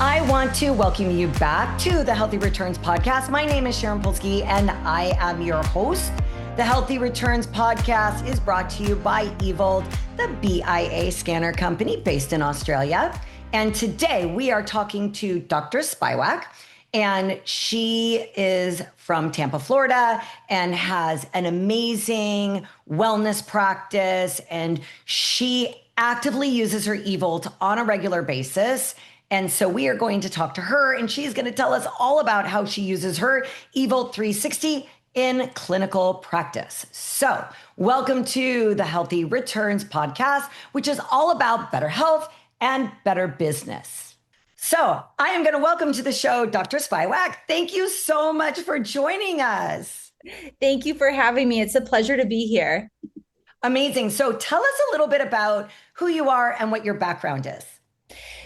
I want to welcome you back to the Healthy Returns podcast. My name is Sharon Polsky and I am your host. The Healthy Returns podcast is brought to you by Evolt, the BIA scanner company based in Australia. And today we are talking to Dr. Spiewak, and she is from Tampa, Florida, and has an amazing wellness practice. And she actively uses her Evolt on a regular basis. And so we are going to talk to her, and she's going to tell us all about how she uses her Evolt 360 in clinical practice. So welcome to the Healthy Returns podcast, which is all about better health and better business. So I am going to welcome to the show, Dr. Spiewak. Thank you so much for joining us. Thank you for having me. It's a pleasure to be here. Amazing. So tell us a little bit about who you are and what your background is.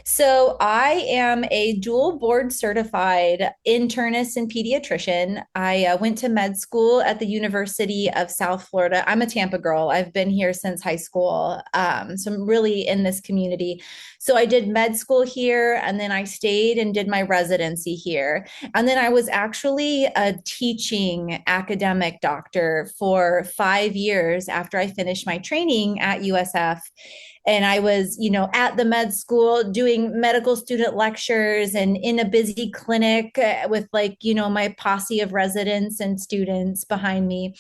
So I am a dual board certified internist and pediatrician. I went to med school at the University of South Florida. I'm a Tampa girl. I've been here since high school. So I'm really in this community. So I did med school here, and then I stayed and did my residency here. And then I was actually a teaching academic doctor for 5 years after I finished my training at USF. And I was, at the med school doing medical student lectures and in a busy clinic with my posse of residents and students behind me.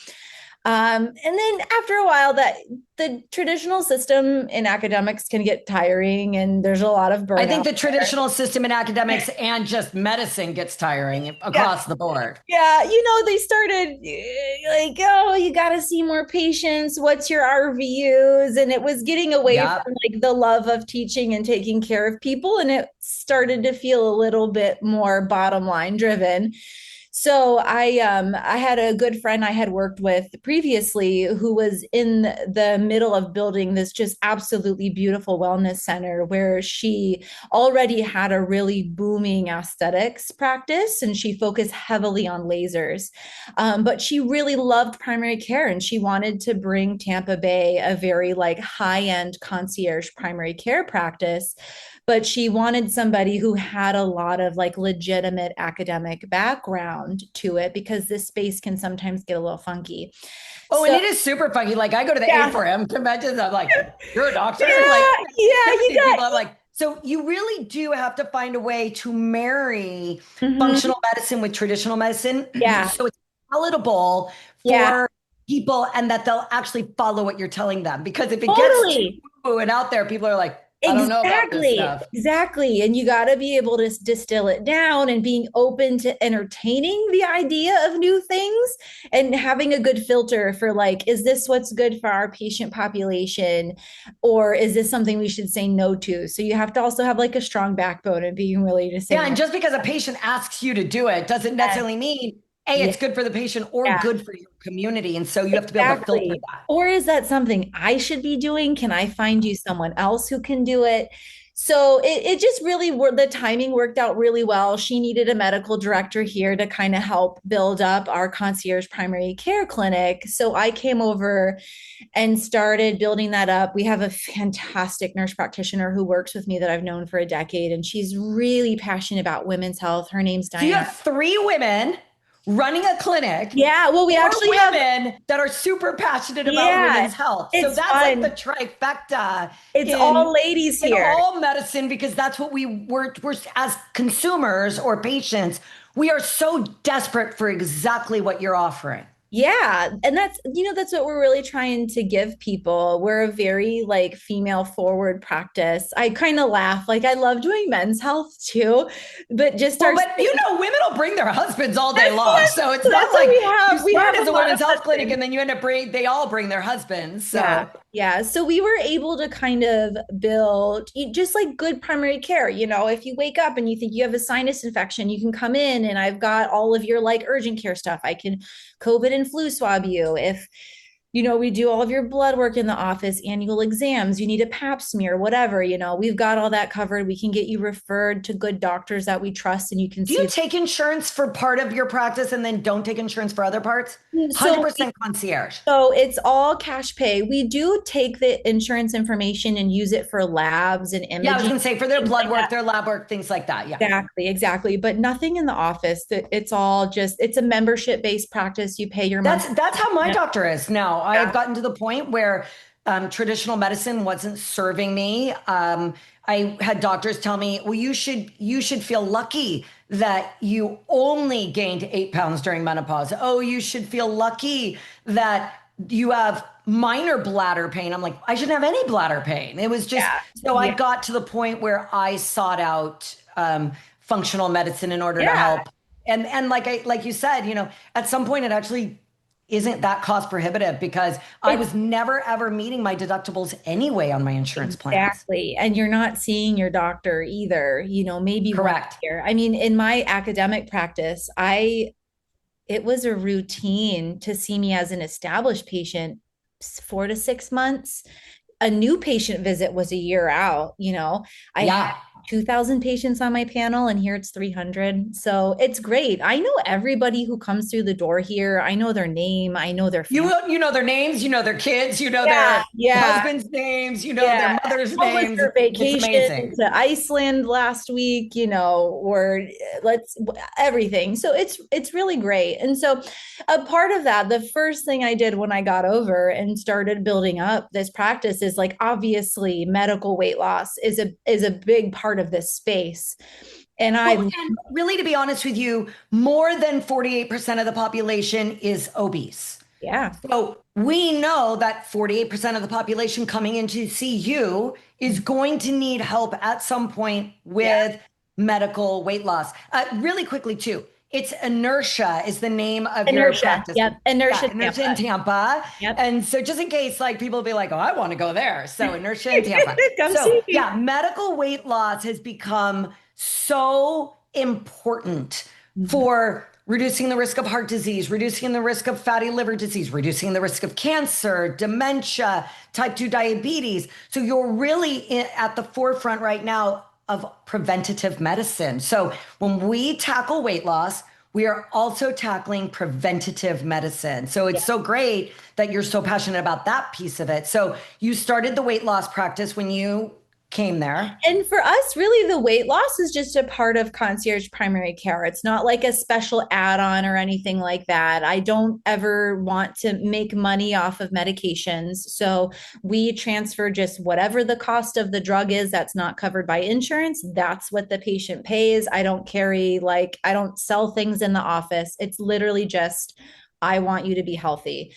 And then after a while, that the traditional system in academics can get tiring, and there's a lot of burnout. I think the traditional system in academics and just medicine gets tiring across the board. Yeah, they started like, oh, you got to see more patients. What's your RVUs? And it was getting away from like the love of teaching and taking care of people, and it started to feel a little bit more bottom line driven. So I had a good friend I had worked with previously who was in the middle of building this just absolutely beautiful wellness center where she already had a really booming aesthetics practice, and she focused heavily on lasers. But she really loved primary care, and she wanted to bring Tampa Bay a very like high-end concierge primary care practice. But she wanted somebody who had a lot of like legitimate academic background to it, because this space can sometimes get a little funky. Oh, and it is super funky. Like I go to the A4M conventions. I'm like, you're a doctor? I'm like, so you really do have to find a way to marry functional medicine with traditional medicine. Yeah. So it's palatable for people, and that they'll actually follow what you're telling them. Because if it gets too woo and out there, people are like, I don't know about this stuff. Exactly. And you got to be able to distill it down and being open to entertaining the idea of new things and having a good filter for like, is this what's good for our patient population? Or is this something we should say no to? So you have to also have like a strong backbone and being willing to say no. And just because a patient asks you to do it doesn't necessarily mean it's good for the patient or good for your community. And so you have to be able to filter that. Or is that something I should be doing? Can I find you someone else who can do it? So it just really, the timing worked out really well. She needed a medical director here to kind of help build up our concierge primary care clinic. So I came over and started building that up. We have a fantastic nurse practitioner who works with me that I've known for a decade, and she's really passionate about women's health. Her name's Diana. So you have 3 women running a clinic. Yeah, well, we actually have women that are super passionate about women's health. So that's fun. Like the trifecta. It's all ladies here. In all medicine, because that's what we're as consumers or patients, we are so desperate for exactly what you're offering. Yeah. And that's what we're really trying to give people. We're a very like female forward practice. I kind of laugh. Like I love doing men's health too, but just women will bring their husbands all day long. So it's not like we start as a women's health clinic and then you end up they all bring their husbands. So yeah. So we were able to kind of build just like good primary care. If you wake up and you think you have a sinus infection, you can come in and I've got all of your like urgent care stuff. I can COVID and flu swab you. If we do all of your blood work in the office, annual exams, you need a pap smear, whatever, we've got all that covered. We can get you referred to good doctors that we trust, and you can Do you see. take insurance for part of your practice and then don't take insurance for other parts? So 100% concierge. So it's all cash pay. We do take the insurance information and use it for labs and Yeah, I was imaging. going to say for their Things blood like work, that. their lab work, things like that. Yeah. Exactly, exactly. But nothing in the office. It's all just, it's a membership-based practice. You pay your month. That's how my doctor is now. Yeah. I've gotten to the point where traditional medicine wasn't serving me. I had doctors tell me, "Well, you should feel lucky that you only gained 8 pounds during menopause. Oh, you should feel lucky that you have minor bladder pain." I'm like, I shouldn't have any bladder pain. It was just so I got to the point where I sought out functional medicine in order to help. And like you said, at some point it actually isn't that cost prohibitive because I was never ever meeting my deductibles anyway on my insurance plans. Exactly. And you're not seeing your doctor either, maybe once Correct. a year. I mean, in my academic practice, it was a routine to see me as an established patient 4 to 6 months. A new patient visit was a year out. I had 2,000 patients on my panel, and here it's 300. So it's great. I know everybody who comes through the door here. I know their name. I know their family. You know their names, you know their kids, you know their husband's names, you know their mother's names. Their vacation It's amazing. to Iceland last week, or everything. So it's really great. And so a part of that, the first thing I did when I got over and started building up this practice is, like, obviously medical weight loss is a big part of this space. And and really, to be honest with you, more than 48% of the population is obese. Yeah. So we know that 48% of the population coming in to see you is going to need help at some point with medical weight loss. Really quickly too, it's Inertia is the name of your practice. Yep. Inertia in Tampa. Yep. And so just in case, like, people will be like, oh, I want to go there. So Inertia in Tampa. Medical weight loss has become so important for reducing the risk of heart disease, reducing the risk of fatty liver disease, reducing the risk of cancer, dementia, type 2 diabetes. So you're really at the forefront right now of preventative medicine. So when we tackle weight loss, we are also tackling preventative medicine. So it's so great that you're so passionate about that piece of it. So you started the weight loss practice when you came there. And for us, really, the weight loss is just a part of concierge primary care. It's not like a special add-on or anything like that. I don't ever want to make money off of medications. So we transfer just whatever the cost of the drug is that's not covered by insurance. That's what the patient pays. I don't sell things in the office. It's literally just, I want you to be healthy.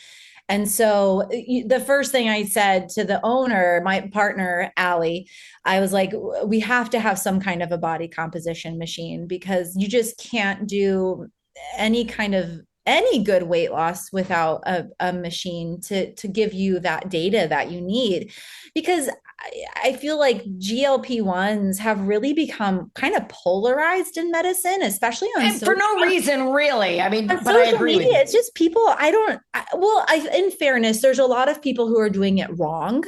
And so the first thing I said to the owner, my partner, Allie, I was like, we have to have some kind of a body composition machine, because you just can't do any good weight loss without a machine to give you that data that you need. Because I feel like GLP-1s have really become kind of polarized in medicine, especially on for no reason, really. I mean, on but I social agree media. It's just people. In fairness, there's a lot of people who are doing it wrong.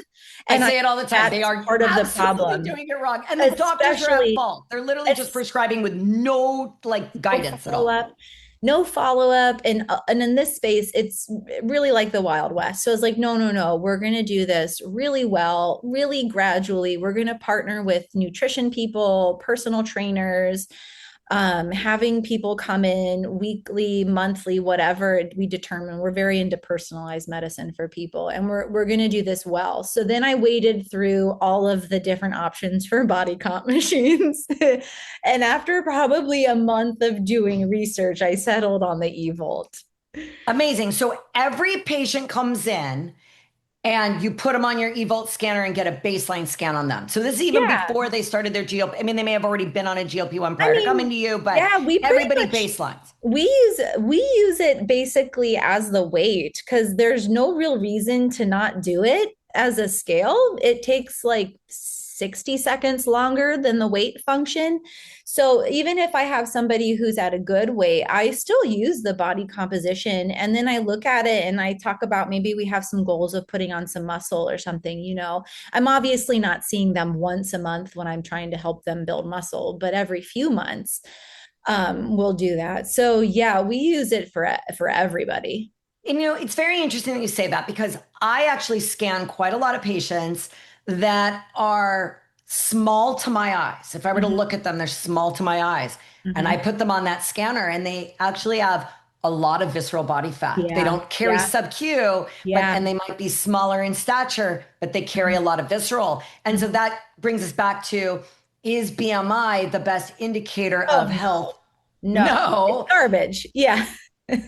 And I say it all the time. They are part of the problem. Doing it wrong. And the doctors are at fault. They're literally just prescribing with no guidance at all. No follow-up. And in this space, it's really like the Wild West. So it's like, no, we're going to do this really well, really gradually. We're going to partner with nutrition people, personal trainers, having people come in weekly, monthly, whatever we determine. We're very into personalized medicine for people, and we're going to do this well. So then I waded through all of the different options for body comp machines. And after probably a month of doing research, I settled on the Evolt. Amazing. So every patient comes in and you put them on your Evolt scanner and get a baseline scan on them. So this is even before they started their GLP. I mean, they may have already been on a GLP-1 prior to coming to you, but everybody baselines. We use it basically as the weight, because there's no real reason to not do it as a scale. It takes like 60 seconds longer than the weight function. So even if I have somebody who's at a good weight, I still use the body composition. And then I look at it and I talk about maybe we have some goals of putting on some muscle or something. I'm obviously not seeing them once a month when I'm trying to help them build muscle, but every few months we'll do that. So yeah, we use it for everybody. And it's very interesting that you say that, because I actually scan quite a lot of patients that are small to my eyes. If I were to look at them, they're small to my eyes. And I put them on that scanner and they actually have a lot of visceral body fat. Yeah. They don't carry sub-Q, and they might be smaller in stature, but they carry a lot of visceral. And so that brings us back to, is BMI the best indicator of health? No. It's garbage. Yeah.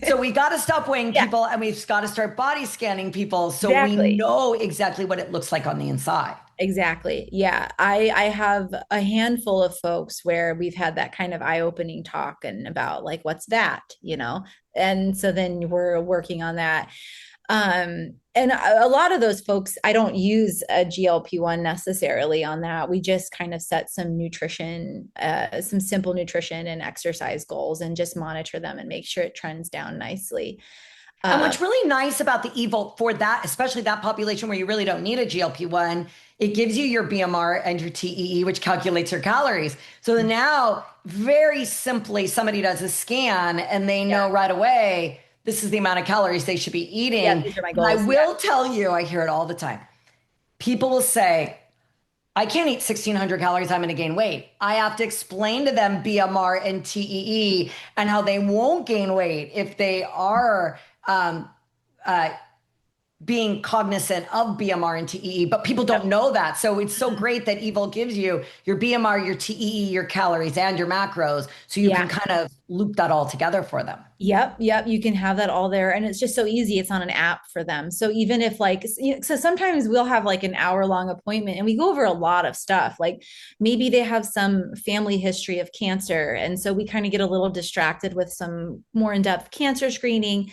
So we got to stop weighing people and we've got to start body scanning people so we know exactly what it looks like on the inside. Exactly. Yeah. I have a handful of folks where we've had that kind of eye-opening talk and about like, what's that, And so then we're working on that. And a lot of those folks, I don't use a GLP-1 necessarily on that. We just kind of set some nutrition, some simple nutrition and exercise goals and just monitor them and make sure it trends down nicely. And what's really nice about the Evolt for that, especially that population where you really don't need a GLP-1, it gives you your BMR and your TEE, which calculates your calories. So now, very simply, somebody does a scan and they know right away, this is the amount of calories they should be eating. Yeah, these are my goals. I will tell you, I hear it all the time. People will say, I can't eat 1,600 calories, I'm going to gain weight. I have to explain to them BMR and TEE and how they won't gain weight if they are being cognizant of BMR and TEE, but people don't know that. So it's so great that Evolt gives you your BMR, your TEE, your calories, and your macros, so you can kind of loop that all together for them. Yep. You can have that all there. And it's just so easy. It's on an app for them. So even if so sometimes we'll have like an hour-long appointment and we go over a lot of stuff. Like maybe they have some family history of cancer. And so we kind of get a little distracted with some more in-depth cancer screening.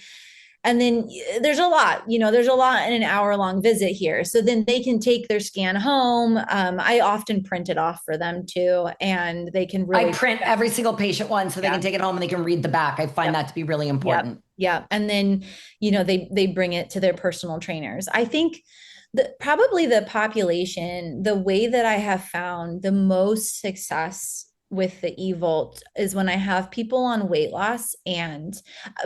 And then there's a lot in an hour-long visit here. So then they can take their scan home. I often print it off for them too. And they can really— I print every single patient one so they can take it home and they can read the back. I find that to be really important. Yeah. And then, they bring it to their personal trainers. I think probably the population, the way that I have found the most success with the Evolt is when I have people on weight loss. And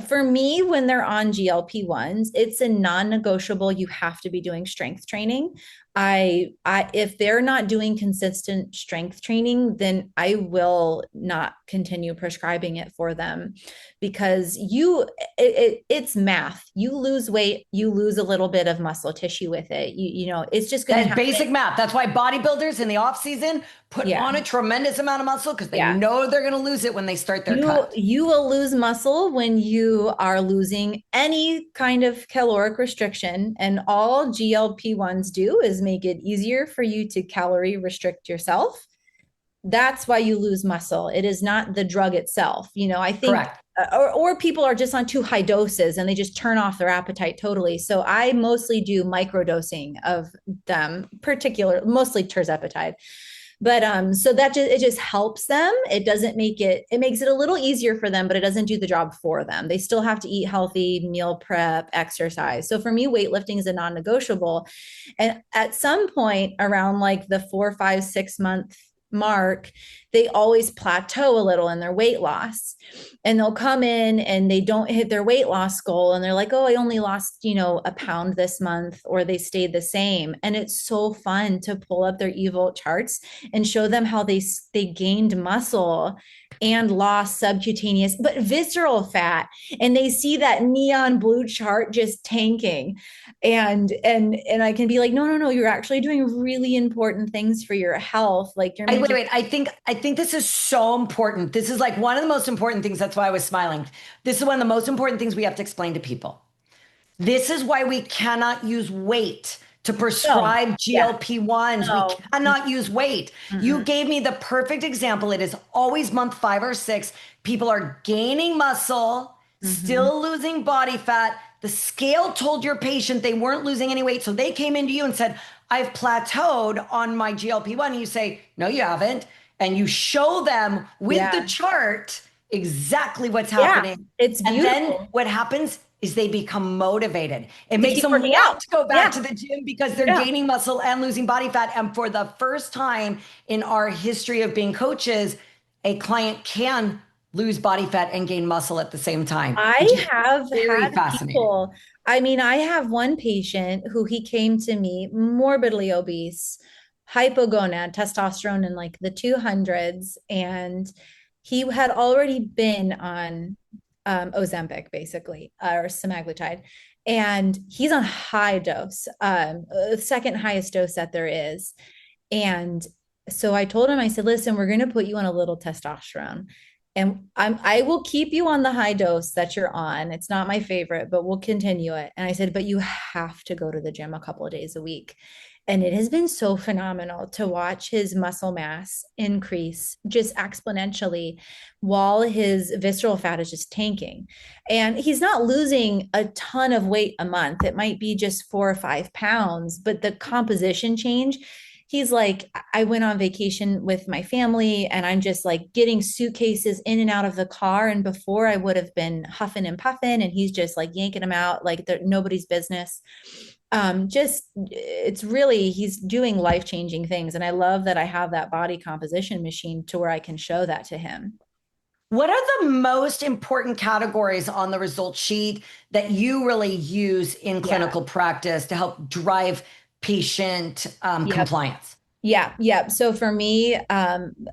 for me, when they're on GLP-1s, it's a non-negotiable. You have to be doing strength training. If they're not doing consistent strength training, then I will not continue prescribing it for them, because it's math. You lose weight, you lose a little bit of muscle tissue with it. It's just going to happen. Basic math. That's why bodybuilders in the off season put on a tremendous amount of muscle, because they know they're going to lose it when they start their cut. You will lose muscle when you are losing any kind of caloric restriction, and all GLP-1s do is make it easier for you to calorie restrict yourself. That's why you lose muscle. It is not the drug itself. I think, or people are just on too high doses and they just turn off their appetite totally. So I mostly do microdosing of them, mostly tirzepatide. But so that it just helps them. It makes it a little easier for them, but it doesn't do the job for them. They still have to eat healthy, meal prep, exercise. So for me, weightlifting is a non-negotiable. And at some point around like the 4, 5, 6 month mark, they always plateau a little in their weight loss, and they'll come in and they don't hit their weight loss goal. And they're like, oh, I only lost, a pound this month, or they stayed the same. And it's so fun to pull up their Evolt charts and show them how they gained muscle and lost subcutaneous, but visceral fat. And they see that neon blue chart just tanking. And I can be like, no, you're actually doing really important things for your health. Like wait. I think this is so important. This is like one of the most important things. That's why I was smiling. This is one of the most important things we have to explain to people. This is why we cannot use weight to prescribe GLP-1s. No. We cannot use weight. Mm-hmm. You gave me the perfect example. It is always month 5 or 6. People are gaining muscle, still losing body fat. The scale told your patient they weren't losing any weight. So they came into you and said, I've plateaued on my GLP-1. You say, no, you haven't. And you show them with the chart exactly what's happening. It's And then beautiful. what happens is they become motivated. It To makes keep them working want out. to go back to the gym because they're gaining muscle and losing body fat. And for the first time in our history of being coaches, a client can lose body fat and gain muscle at the same time, which I is have very had fascinating. people, I mean, I have one patient who he came to me morbidly obese, hypogonad, testosterone in like the 200s, and he had already been on Ozempic, basically, or semaglutide, and he's on high dose, second highest dose that there is. And so I told him, I said, listen, we're going to put you on a little testosterone. And I will keep you on the high dose that you're on. It's not my favorite, but we'll continue it. And I said, but you have to go to the gym a couple of days a week. And it has been so phenomenal to watch his muscle mass increase just exponentially while his visceral fat is just tanking. And he's not losing a ton of weight a month. It might be just 4 or 5 pounds, but the composition change, he's like, I went on vacation with my family and I'm just like getting suitcases in and out of the car. And before I would have been huffing and puffing, and he's just like yanking them out like they're nobody's business. Just it's really, he's doing life-changing things. And I love that I have that body composition machine to where I can show that to him. What are the most important categories on the result sheet that you really use in clinical practice to help drive patient compliance? Yeah. So for me,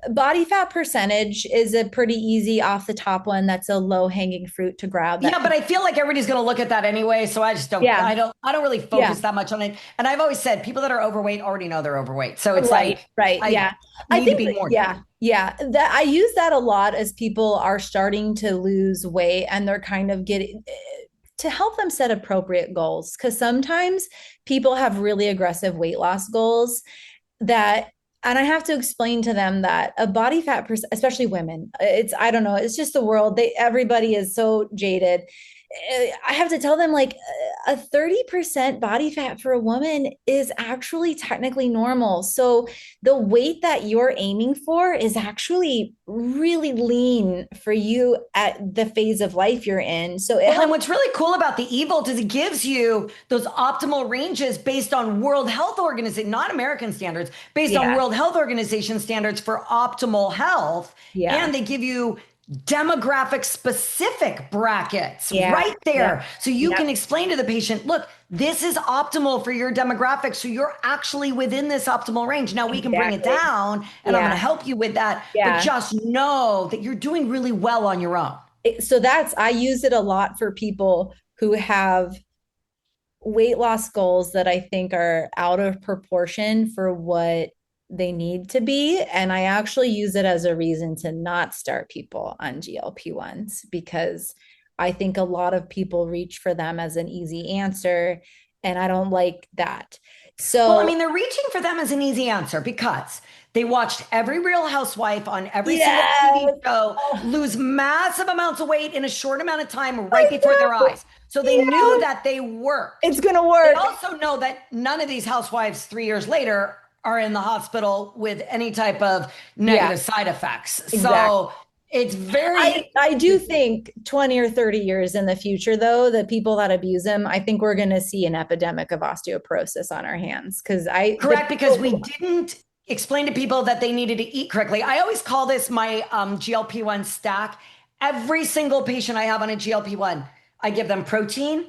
body fat percentage is a pretty easy off the top one. That's a low hanging fruit to grab. Yeah, but I feel like everybody's going to look at that anyway. So I just don't, I don't really focus that much on it. And I've always said people that are overweight already know they're overweight. So it's right. Yeah. I think to be more. Yeah. That I use that a lot as people are starting to lose weight and they're kind of getting to help them set appropriate goals. Cause sometimes people have really aggressive weight loss goals that, and I have to explain to them that a body fat especially women, I don't know, it's just the world. Everybody is so jaded. I have to tell them like a 30% body fat for a woman is actually technically normal. So the weight that you're aiming for is actually really lean for you at the phase of life you're in. So and what's really cool about the Evolt is it gives you those optimal ranges based on World Health Organization, not American standards, based on World Health Organization standards for optimal health. And they give you demographic specific brackets right there. So you can explain to the patient, look, this is optimal for your demographic. So you're actually within this optimal range. Now we can bring it down and I'm going to help you with that. But just know that you're doing really well on your own. So I use it a lot for people who have weight loss goals that I think are out of proportion for what they need to be. And I actually use it as a reason to not start people on GLP-1s because I think a lot of people reach for them as an easy answer. And I don't like that. So, well, I mean, they're reaching for them as an easy answer because they watched every Real Housewife on every single TV show lose massive amounts of weight in a short amount of time right before their eyes. So they knew that they worked. It's going to work. They also know that none of these housewives 3 years later are in the hospital with any type of negative side effects. Exactly. So it's very... I do think 20 or 30 years in the future, though, the people that abuse them, I think we're going to see an epidemic of osteoporosis on our hands. Correct, because we didn't explain to people that they needed to eat correctly. I always call this my GLP-1 stack. Every single patient I have on a GLP-1, I give them protein,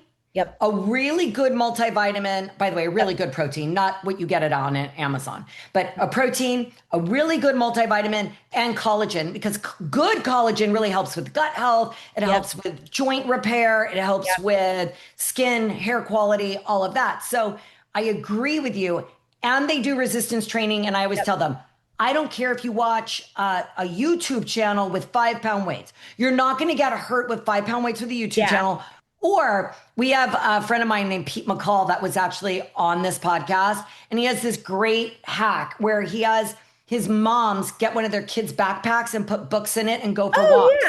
a really good multivitamin, by the way, a really good protein, not what you get it on Amazon, but a protein, a really good multivitamin, and collagen, because good collagen really helps with gut health. It helps with joint repair. It helps with skin, hair quality, all of that. So I agree with you. And they do resistance training. And I always tell them, I don't care if you watch a YouTube channel with 5-pound weights. You're not going to get hurt with 5-pound weights with a YouTube channel. Or we have a friend of mine named Pete McCall that was actually on this podcast. And he has this great hack where he has his moms get one of their kids' backpacks and put books in it and go for walks.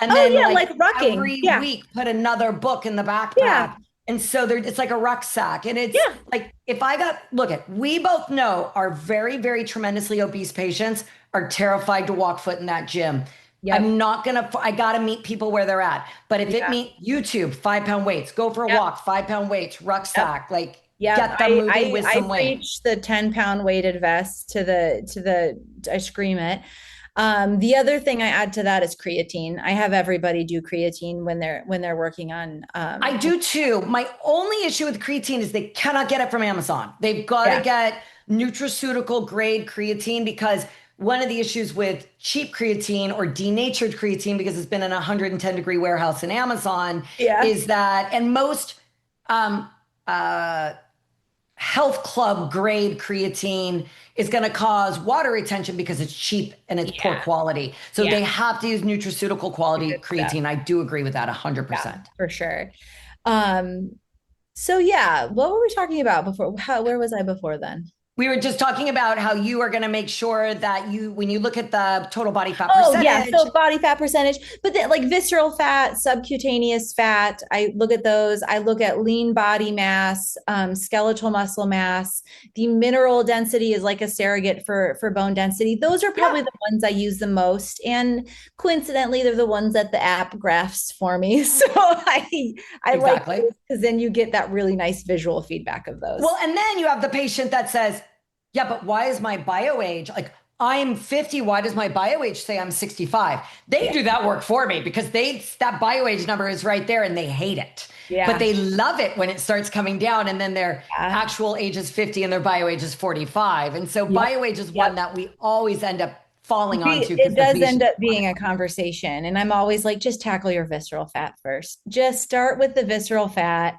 And then like rucking. Every week put another book in the backpack. And so it's like a rucksack. And it's Yeah. like, if I got, look at, we both know our very, very tremendously obese patients are terrified to walk foot in that gym. Yep. I'm not gonna, I gotta meet people where they're at. But if it Yeah. mean YouTube, 5 pound weights, go for a Yep. walk, 5 pound weights, Yep. rucksack, like Yep. get them moving with I some weight. preach the 10-pound weighted vest I scream it. The other thing I add to that is creatine. I have everybody do creatine when they're working on I do too. My only issue with creatine is they cannot get it from Amazon. They've got to yeah. get nutraceutical grade creatine, because one of the issues with cheap creatine or denatured creatine, because it's been in a 110-degree warehouse in Amazon, Yeah. is that, and most um, uh, health club grade creatine is going to cause water retention because it's cheap and it's poor Yeah. quality. So Yeah. they have to use nutraceutical quality Good stuff. creatine. I do agree with that Yeah, 100%. for sure. Um, so yeah, what were we talking about before? Where was I before then? We were just talking about how you are going to make sure that you, when you look at the total body fat Oh yeah, percentage. so body fat percentage, but then like visceral fat, subcutaneous fat, I look at those. I look at lean body mass, skeletal muscle mass. The mineral density is like a surrogate for bone density. Those are probably Yeah, the ones I use the most, and coincidentally, they're the ones that the app graphs for me. So I like exactly. those because then you get that really nice visual feedback of those. Well, and then you have the patient that says, yeah, but why is my bio age like, I'm 50? Why does my bio age say I'm 65? They Yeah. do that work for me, because that bio age number is right there and they hate it. Yeah. But they love it when it starts coming down and then their Yeah. actual age is 50 and their bio age is 45. And so Yep. bio age is one that we always end up falling onto, because It the does end patient. up being a conversation. And I'm always like, just tackle your visceral fat first. Just start with the visceral fat,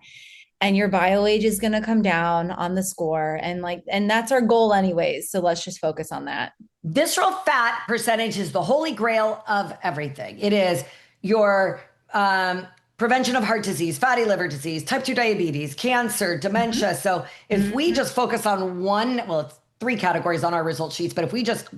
and your bio age is going to come down on the score. And that's our goal, anyways. So let's just focus on that. Visceral fat percentage is the holy grail of everything. It is your prevention of heart disease, fatty liver disease, type 2 diabetes, cancer, dementia. So if we just focus on one, well, it's 3 categories on our result sheets, but if we just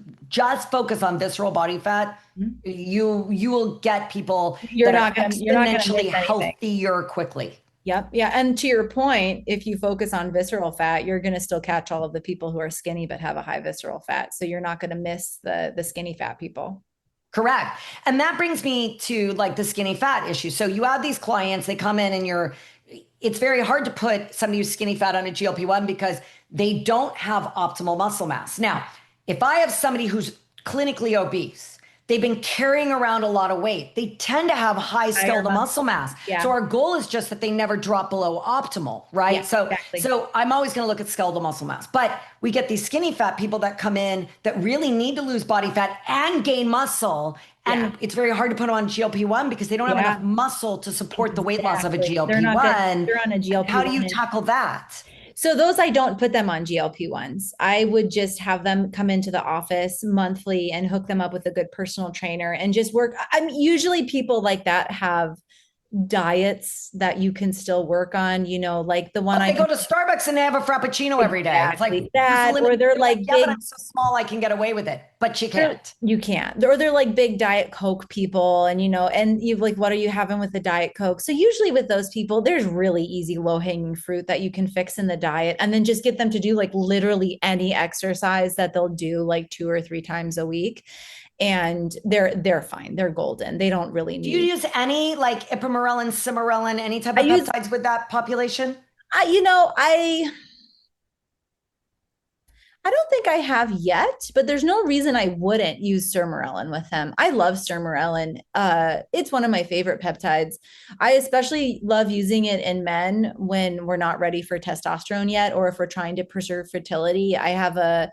focus on visceral body fat, you will get people You're that not are gonna you're not gonna exponentially miss anything. healthier quickly. Yep. Yeah. And to your point, if you focus on visceral fat, you're going to still catch all of the people who are skinny but have a high visceral fat. So you're not going to miss the skinny fat people. Correct. And that brings me to like the skinny fat issue. So you have these clients, they come in and it's very hard to put somebody who's skinny fat on a GLP-1 because they don't have optimal muscle mass. Now, if I have somebody who's clinically obese, they've been carrying around a lot of weight, they tend to have high skeletal muscle mass. Yeah. So our goal is just that they never drop below optimal, right? Yeah, so exactly. so I'm always going to look at skeletal muscle mass. But we get these skinny fat people that come in that really need to lose body fat and gain muscle. And it's very hard to put them on GLP-1 because they don't have enough muscle to support the weight loss of a GLP-1. They're on a GLP-1. How do you tackle that? So those, I don't put them on GLP-1s. I would just have them come into the office monthly and hook them up with a good personal trainer and just work. I'm usually people like that have diets that you can still work on, like the one they go to Starbucks and they have a Frappuccino every day. It's like that, or they're like yeah, big, but I'm so small I can get away with it, but you can't. You can't. Or they're like big Diet Coke people, and and you've like, what are you having with the Diet Coke? So usually with those people, there's really easy low-hanging fruit that you can fix in the diet, and then just get them to do like literally any exercise that they'll do like 2 or 3 times a week. And they're fine. They're golden. They don't really need. Do you use any like ipamorelin, cimarelin, any type of peptides with that population? I don't think I have yet, but there's no reason I wouldn't use sermorelin with them. I love sermorelin. It's one of my favorite peptides. I especially love using it in men when we're not ready for testosterone yet, or if we're trying to preserve fertility. I have a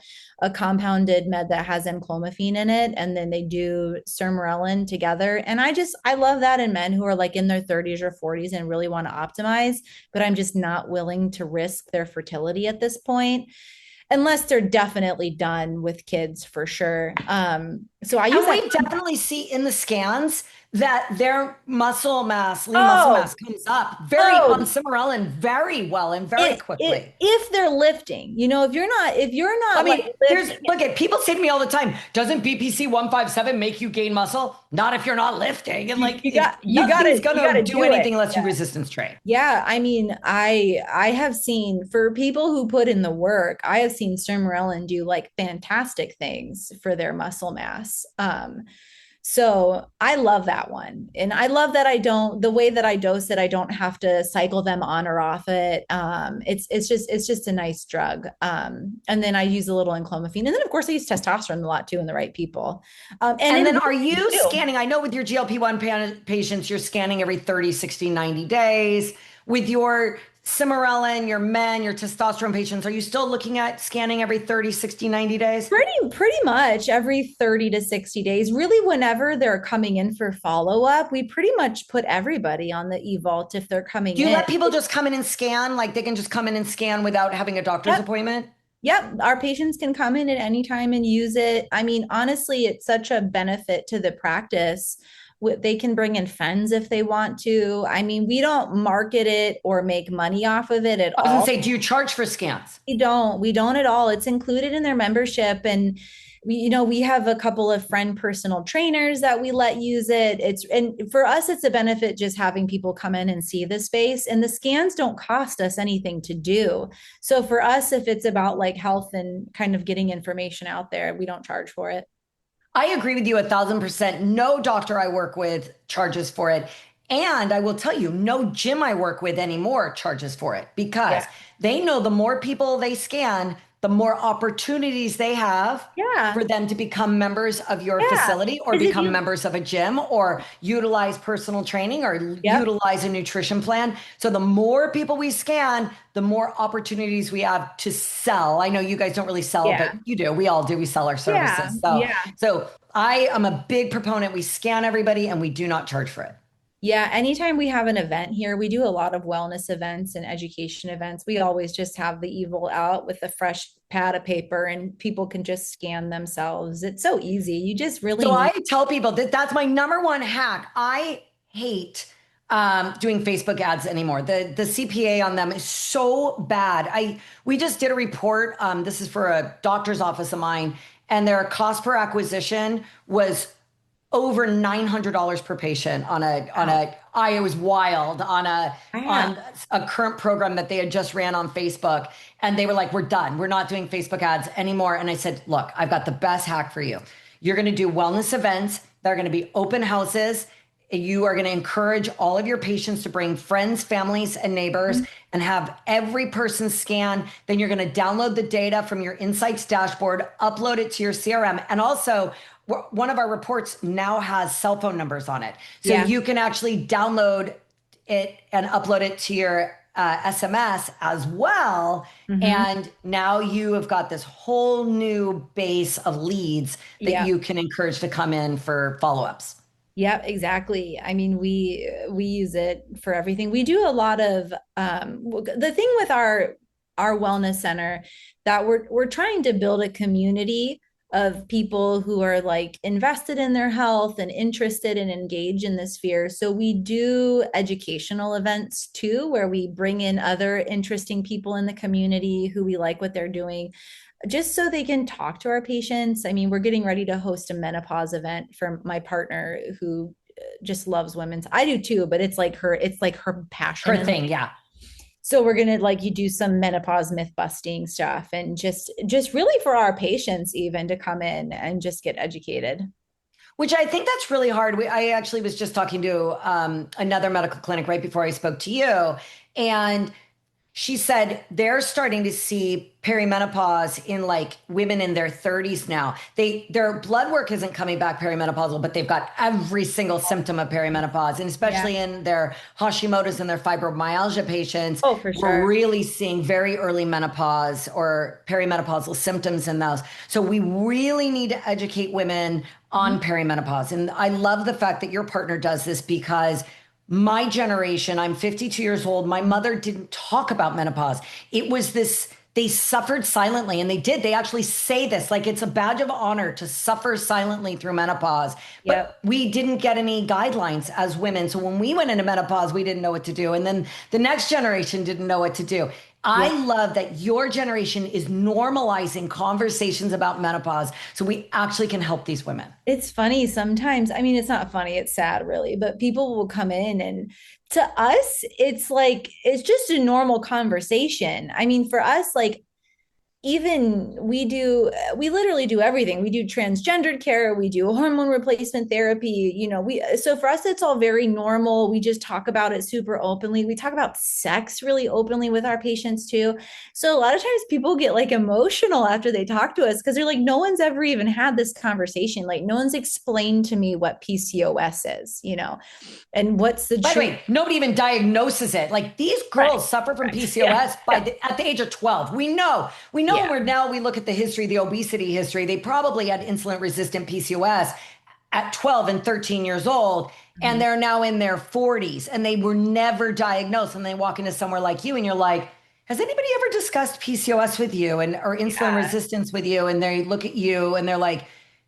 compounded med that has enclomiphene in it, and then they do sermorelin together. And I love that in men who are like in their 30s or 40s and really want to optimize, but I'm just not willing to risk their fertility at this point, unless they're definitely done with kids for sure. So I use we definitely see in the scans that their muscle mass, lean muscle Oh, mass comes up very on oh, Cimarellan very well and very it quickly. if they're lifting, if you're I not like mean, lifting, look at people say to me all the time, doesn't BPC 157 make you gain muscle? Not if you're not lifting. And like, nothing's you gonna gotta do do it. anything unless you resistance train. Yeah, I mean, I have seen for people who put in the work, I have seen Sturmerelin do like fantastic things for their muscle mass. So I love that one. And I love that the way that I dose it, I don't have to cycle them on or off it. It's just a nice drug. And then I use a little enclomiphene. And then of course I use testosterone a lot too in the right people. And And in then women are you too. scanning? I know with your GLP-1 patients, you're scanning every 30, 60, 90 days. With your Cimarellan, your men, your testosterone patients, are you still looking at scanning every 30, 60, 90 days? Pretty much every 30 to 60 days. Really, whenever they're coming in for follow-up, we pretty much put everybody on the Evolt if they're coming Do you in. let people just come in and scan? Like they can just come in and scan without having a doctor's Yep. appointment? Yep, our patients can come in at any time and use it. I mean, honestly, it's such a benefit to the practice. They can bring in friends if they want to. I mean, we don't market it or make money off of it at I was gonna all. say, do you charge for scans? We don't at all. It's included in their membership. And we have a couple of friend personal trainers that we let use it. And for us, it's a benefit just having people come in and see the space. And the scans don't cost us anything to do. So for us, if it's about like health and kind of getting information out there, we don't charge for it. I agree with you 1,000%. No doctor I work with charges for it. And I will tell you, no gym I work with anymore charges for it because Yeah. they know the more people they scan, the more opportunities they have Yeah. for them to become members of your Yeah. facility or Because if become you, members of a gym or utilize personal training or yep. utilize a nutrition plan. So the more people we scan, the more opportunities we have to sell. I know you guys don't really sell, but Yeah. you do. We all do. We sell our Yeah. services. So, Yeah. so I am a big proponent. We scan everybody and we do not charge for it. Yeah, anytime we have an event here, we do a lot of wellness events and education events. We always just have the Evil out with a fresh pad of paper and people can just scan themselves. It's so easy. You just really So I need. tell people that that's my number one hack. I hate doing Facebook ads anymore. The CPA on them is so bad. We just did a report. This is for a doctor's office of mine, and their cost per acquisition was over $900 per patient on it was wild Wow. on a current program that they had just ran on Facebook. And they were like, we're done. We're not doing Facebook ads anymore. And I said, look, I've got the best hack for you. You're going to do wellness events. They're going to be open houses. You are going to encourage all of your patients to bring friends, families, and neighbors and have every person scan. Then you're going to download the data from your insights dashboard, upload it to your CRM. And also, one of our reports now has cell phone numbers on it. So Yeah. you can actually download it and upload it to your SMS as well. And now you have got this whole new base of leads that Yeah. you can encourage to come in for follow-ups. Yeah, exactly. I mean, we use it for everything. We do a lot of the thing with our wellness center that we're trying to build a community of people who are like invested in their health and interested and engaged in this sphere. So we do educational events too, where we bring in other interesting people in the community who we like what they're doing just so they can talk to our patients. I mean, we're getting ready to host a menopause event for my partner who just loves women's. I do too, but it's like her passion. Her thing, yeah. So we're gonna like you do some menopause myth busting stuff and just really for our patients even to come in and just get educated. Which I think that's really hard. I actually was just talking to another medical clinic right before I spoke to you, and she said they're starting to see perimenopause in like women in their 30s now. Their blood work isn't coming back perimenopausal, but they've got every single symptom of perimenopause, and especially in their Hashimoto's and their fibromyalgia patients. Oh, for sure. We're really seeing very early menopause or perimenopausal symptoms in those. So we really need to educate women on perimenopause. And I love the fact that your partner does this because my generation, I'm 52 years old. My mother didn't talk about menopause. It was this they suffered silently, and they actually say this, like it's a badge of honor to suffer silently through menopause. Yep. But we didn't get any guidelines as women. So when we went into menopause, we didn't know what to do. And then the next generation didn't know what to do. I Yep. love that your generation is normalizing conversations about menopause so we actually can help these women. It's funny sometimes. I mean, it's not funny, it's sad really, but people will come in and to us, it's like, it's just a normal conversation. I mean, for us, like, even we literally do everything. We do transgendered care, we do hormone replacement therapy, so for us it's all very normal. We just talk about it super openly. We talk about sex really openly with our patients too. So a lot of times people get like emotional after they talk to us because they're like, no one's ever even had this conversation. Like no one's explained to me what PCOS is, and what's the By the truth. way, nobody even diagnoses it. Like these girls suffer from PCOS at the age of 12. We know Yeah. where now we look at the history, the obesity history. They probably had insulin resistant PCOS at 12 and 13 years old, and they're now in their 40s and they were never diagnosed. And they walk into somewhere like you and you're like, has anybody ever discussed PCOS with you or insulin resistance with you? And they look at you and they're like,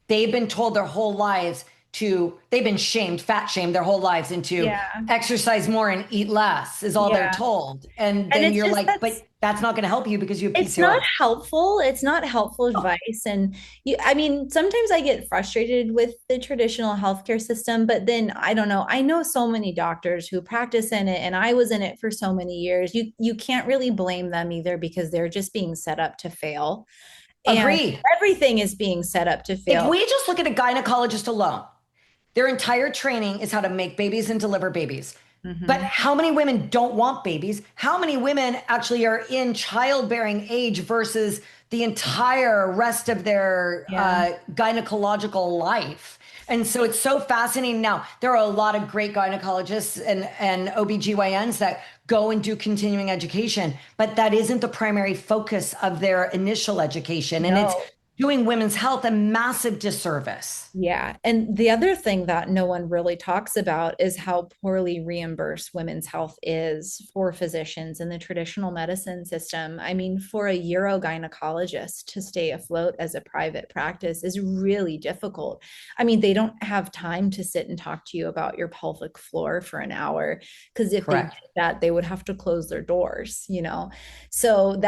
they've been told their whole lives they've been fat shamed their whole lives into Yeah. exercise more and eat less is all they're told. And And then it's you're just like, but that's not going to help you because you have it's not PCOS. helpful. It's not helpful advice. And I mean, sometimes I get frustrated with the traditional healthcare system, but then I don't know. I know so many doctors who practice in it, and I was in it for so many years. You can't really blame them either because they're just being set up to fail. And Agreed. everything is being set up to If fail. we just look at a gynecologist alone, their entire training is how to make babies and deliver babies. But Mm-hmm. how many women don't want babies? How many women actually are in childbearing age versus the entire rest of their Yeah. gynecological life? And so it's so fascinating. Now, there are a lot of great gynecologists and OBGYNs that go and do continuing education, but that isn't the primary focus of their initial education. And it's No. doing women's health a massive disservice. Yeah. And the other thing that no one really talks about is how poorly reimbursed women's health is for physicians in the traditional medicine system. I mean, for a urogynecologist to stay afloat as a private practice is really difficult. I mean, they don't have time to sit and talk to you about your pelvic floor for an hour because if they did Correct. that, they would have to close their doors. So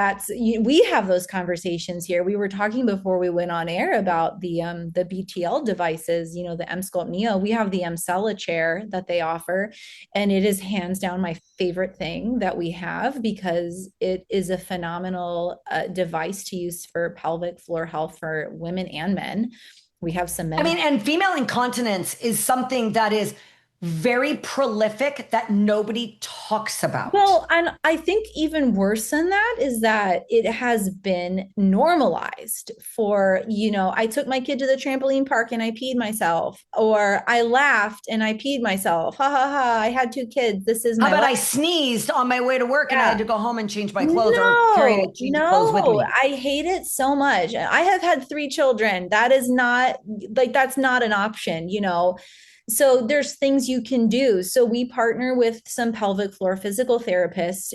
we have those conversations here. We were talking before we went on air about the BTL devices, the M-Sculpt Neo. We have the Emcella chair that they offer, and it is hands down my favorite thing that we have because it is a phenomenal device to use for pelvic floor health for women and men. We have some men. I mean, and female incontinence is something that is very prolific that nobody talks about. Well, and I think even worse than that is that it has been normalized for, I took my kid to the trampoline park and I peed myself, or I laughed and I peed myself. Ha ha ha. I had two kids. This is How my about life. I sneezed on my way to work and I Yeah. had to go home and change my clothes or carry a change of clothes with No, me? I hate it so much. I have had three children. That is not like, that's not an option. So there's things you can do. So we partner with some pelvic floor physical therapists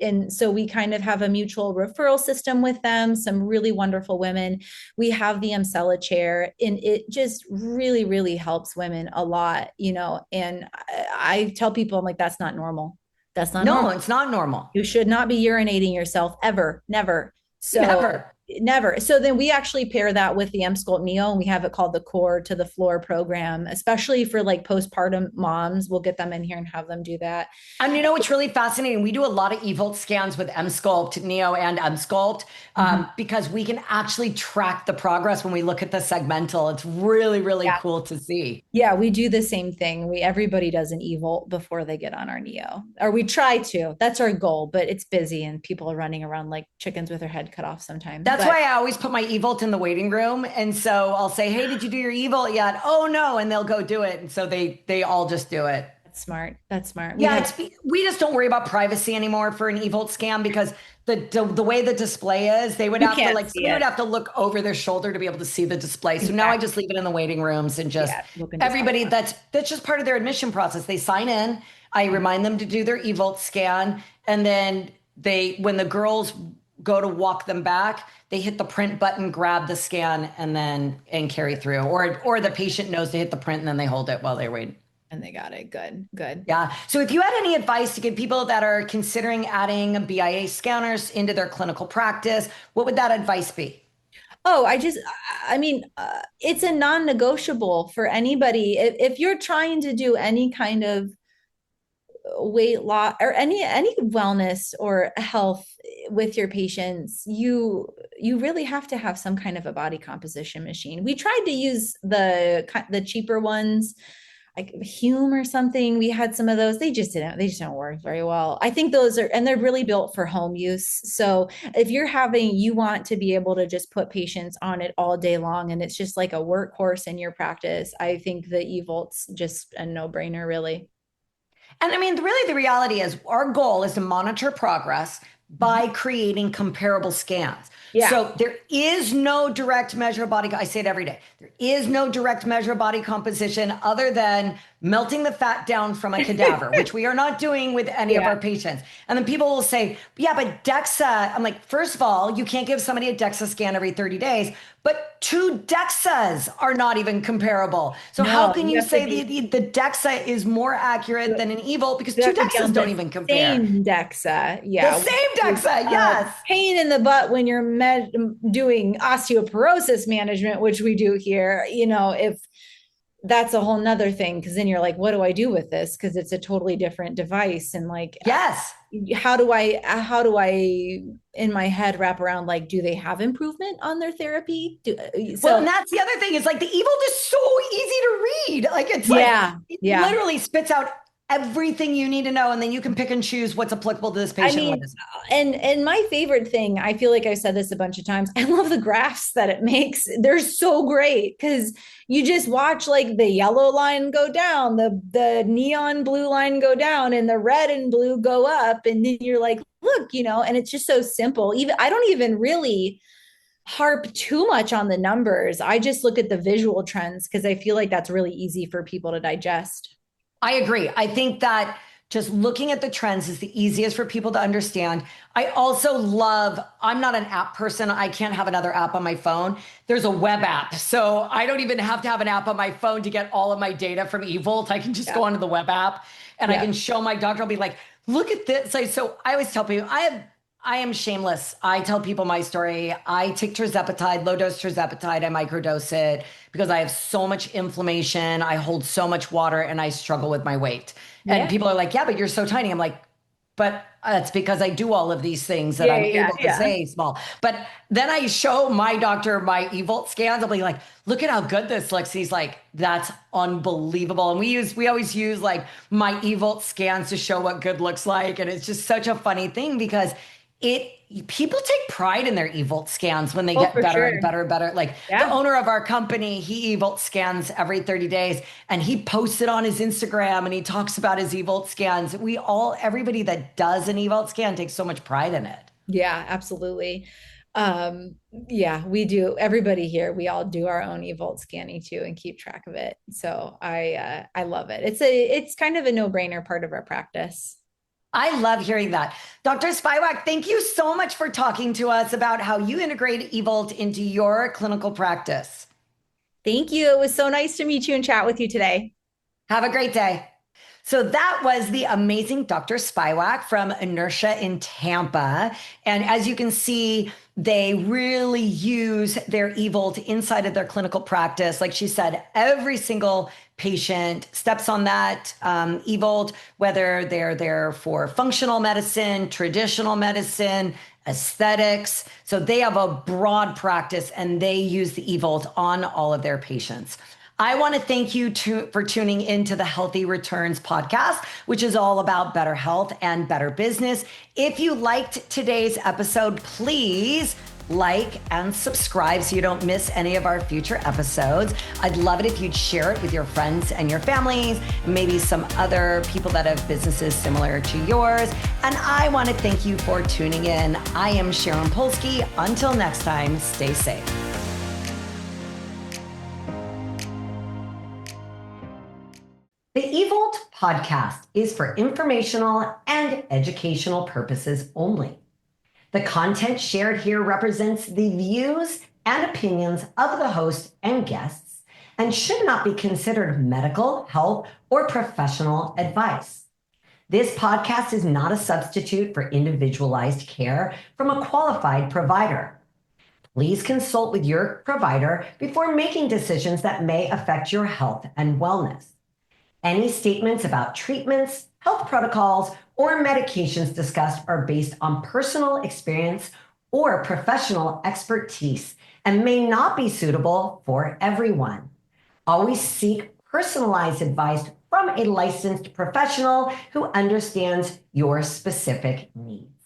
and so we kind of have a mutual referral system with them, some really wonderful women. We have the Emcella chair and it just really, really helps women a lot, and I tell people, I'm like, that's not normal. That's not No, normal. it's not normal. You should not be urinating yourself ever, never. So Never. never. So then we actually pair that with the M-Sculpt Neo, and we have it called the Core to the Floor program, especially for like postpartum moms. We'll get them in here and have them do that. And you know what's really fascinating? We do a lot of Evolt scans with M-Sculpt, Neo, and M-Sculpt because we can actually track the progress when we look at the segmental. It's really, really cool to see. Yeah, we do the same thing. Everybody does an Evolt before they get on our Neo, or we try to. That's our goal, but it's busy and people are running around like chickens with their head cut off sometimes. That's why I always put my Evolt in the waiting room. And so I'll say, hey, did you do your Evolt yet? Oh, no. And they'll go do it. And so they all just do it. That's smart. That's smart. We just don't worry about privacy anymore for an Evolt scan because the way the display is, they would have to somebody would have to look over their shoulder to be able to see the display. So now I just leave it in the waiting rooms and just everybody that's just part of their admission process. They sign in. I remind them to do their Evolt scan. And then when the girls go to walk them back, they hit the print button, grab the scan, and carry through. Or the patient knows to hit the print and then they hold it while they're waiting. And they got it. Good, good. Yeah. So if you had any advice to give people that are considering adding BIA scanners into their clinical practice, what would that advice be? Oh, I mean, it's a non-negotiable for anybody. If you're trying to do any kind of weight loss or any wellness or health with your patients, you really have to have some kind of a body composition machine. We tried to use the cheaper ones, like Hume or something. We had some of those. They just don't work very well. I think they're really built for home use. So if you want to be able to just put patients on it all day long and it's just like a workhorse in your practice, I think the Evolt's just a no-brainer, really. And I mean, really, the reality is our goal is to monitor progress by creating comparable scans. Yeah. So there is no direct measure of body. I say it every day. There is no direct measure of body composition other than melting the fat down from a cadaver, which we are not doing with any of our patients. And then people will say, yeah, but DEXA. I'm like, first of all, you can't give somebody a DEXA scan every 30 days, but 2 DEXAs are not even comparable. So how can you say the DEXA is more accurate than an Evolt, because 2 DEXAs don't even compare? Same DEXA. Yeah. The same DEXA. Yes. Pain in the butt when you're doing osteoporosis management, which we do here, if that's a whole nother thing, because then you're like, what do I do with this? Because it's a totally different device. And like, yes, how do I in my head wrap around, like, do they have improvement on their therapy? Well, and that's the other thing, is like the Evolt is so easy to read. Like it's it literally spits out everything you need to know, and then you can pick and choose what's applicable to this patient. And my favorite thing, I feel like I've said this a bunch of times, I love the graphs that it makes. They're so great because you just watch like the yellow line go down, the neon blue line go down, and the red and blue go up, and then you're like, look, and it's just so simple. Even I don't even really harp too much on the numbers. I just look at the visual trends because I feel like that's really easy for people to digest. I agree. I think that just looking at the trends is the easiest for people to understand. I also I'm not an app person. I can't have another app on my phone. There's a web app. So I don't even have to have an app on my phone to get all of my data from Evolt. I can just go onto the web app and I can show my doctor. I'll be like, look at this. So I always tell people, I am shameless. I tell people my story. I take tirzepatide, low dose tirzepatide. I microdose it because I have so much inflammation. I hold so much water and I struggle with my weight. And people are like, yeah, but you're so tiny. I'm like, but that's because I do all of these things that I'm able to say small. But then I show my doctor my Evolt scans. I'll be like, look at how good this looks. He's like, that's unbelievable. And we always use like my Evolt scans to show what good looks like. And it's just such a funny thing because people take pride in their Evolt scans when they get better and better and better. Like the owner of our company, he Evolt scans every 30 days and he posts it on his Instagram and he talks about his Evolt scans. Everybody that does an Evolt scan takes so much pride in it. Yeah, absolutely. We do. Everybody here, we all do our own Evolt scanning too and keep track of it. So I love it. It's kind of a no-brainer part of our practice. I love hearing that. Dr. Spiewak, thank you so much for talking to us about how you integrate Evolt into your clinical practice. Thank you. It was so nice to meet you and chat with you today. Have a great day. So that was the amazing Dr. Spiewak from Inertia in Tampa. And as you can see, they really use their Evolt inside of their clinical practice. Like she said, every single patient steps on that Evolt, whether they're there for functional medicine, traditional medicine, aesthetics. So they have a broad practice and they use the Evolt on all of their patients. I want to thank you for tuning into the Healthy Returns podcast, which is all about better health and better business. If you liked today's episode, please like and subscribe so you don't miss any of our future episodes. I'd love it if you'd share it with your friends and your families, and maybe some other people that have businesses similar to yours. And I want to thank you for tuning in. I am Sharon Polsky. Until next time, stay safe. The Evolt podcast is for informational and educational purposes only. The content shared here represents the views and opinions of the host and guests and should not be considered medical, health, or professional advice. This podcast is not a substitute for individualized care from a qualified provider. Please consult with your provider before making decisions that may affect your health and wellness. Any statements about treatments, health protocols, or medications discussed are based on personal experience or professional expertise and may not be suitable for everyone. Always seek personalized advice from a licensed professional who understands your specific needs.